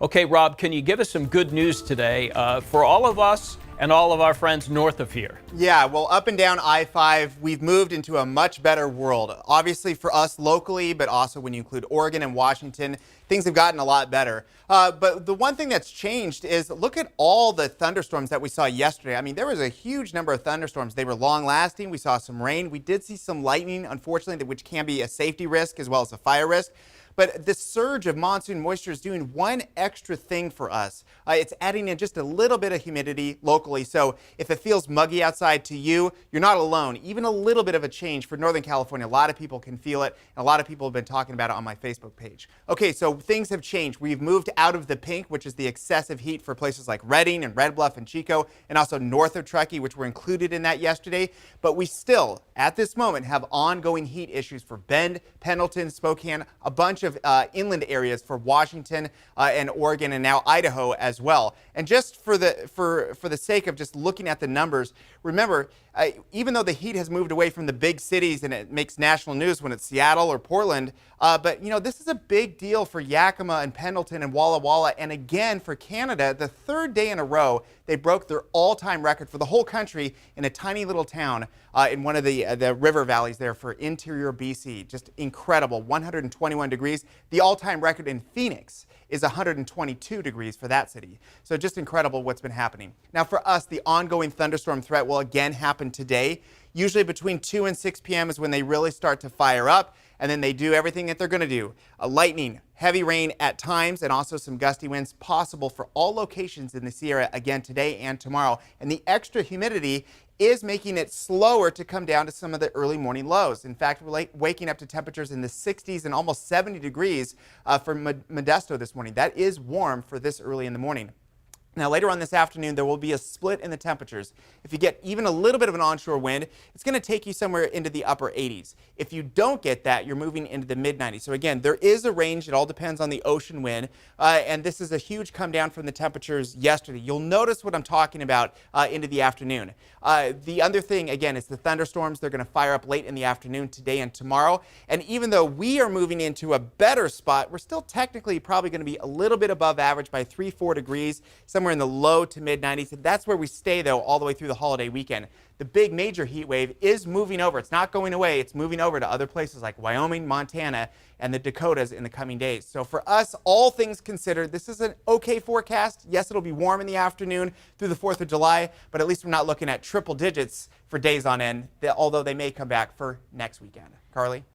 Okay, Rob, can you give us some good news today for all of us and all of our friends north of here? Yeah, well, up and down I-5, we've moved into a much better world. Obviously for us locally, but also when you include Oregon and Washington, things have gotten a lot better. But the one thing that's changed is look at all the thunderstorms that we saw yesterday. I mean, there was a huge number of thunderstorms. They were long lasting. We saw some rain. We did see some lightning, unfortunately, which can be a safety risk as well as a fire risk. But this surge of monsoon moisture is doing one extra thing for us. It's adding in just a little bit of humidity locally. So if it feels muggy outside to you, you're not alone. Even a little bit of a change for Northern California. A lot of people can feel it, and a lot of people have been talking about it on my Facebook page. Okay, so things have changed. We've moved out of the pink, which is the excessive heat for places like Redding and Red Bluff and Chico, and also north of Truckee, which were included in that yesterday. But we still, at this moment, have ongoing heat issues for Bend, Pendleton, Spokane, a bunch of inland areas for Washington and Oregon and now Idaho as well. And just for the sake of just looking at the numbers, remember, even though the heat has moved away from the big cities and it makes national news when it's Seattle or Portland, but you know, this is a big deal for Yakima and Pendleton and Walla Walla, and again for Canada, the third day in a row they broke their all-time record for the whole country in a tiny little town in one of the river valleys there for interior BC. Just incredible, 121 degrees. The all-time record in Phoenix is 122 degrees for that city. So just incredible what's been happening. Now for us, the ongoing thunderstorm threat will again happen today. Usually between 2 and 6 p.m. is when they really start to fire up, and then they do everything that they're going to do. Lightning, heavy rain at times, and also some gusty winds possible for all locations in the Sierra again today and tomorrow. And the extra humidity is making it slower to come down to some of the early morning lows. In fact, we're waking up to temperatures in the 60s and almost 70 degrees for Modesto this morning. That is warm for this early in the morning. Now later on this afternoon, there will be a split in the temperatures. If you get even a little bit of an onshore wind, it's going to take you somewhere into the upper 80s. If you don't get that, you're moving into the mid 90s. So again, there is a range. It all depends on the ocean wind. And this is a huge come down from the temperatures yesterday. You'll notice what I'm talking about into the afternoon. The other thing, again, is the thunderstorms. They're going to fire up late in the afternoon today and tomorrow. And even though we are moving into a better spot, we're still technically probably going to be a little bit above average by 3-4 degrees. Somewhere in the low to mid 90s. That's where we stay though all the way through the holiday weekend. The big major heat wave is moving over. It's not going away. It's moving over to other places like Wyoming, Montana, and the Dakotas in the coming days. So for us, all things considered, this is an okay forecast. Yes, it'll be warm in the afternoon through the 4th of July, but at least we're not looking at triple digits for days on end, although they may come back for next weekend. Carly?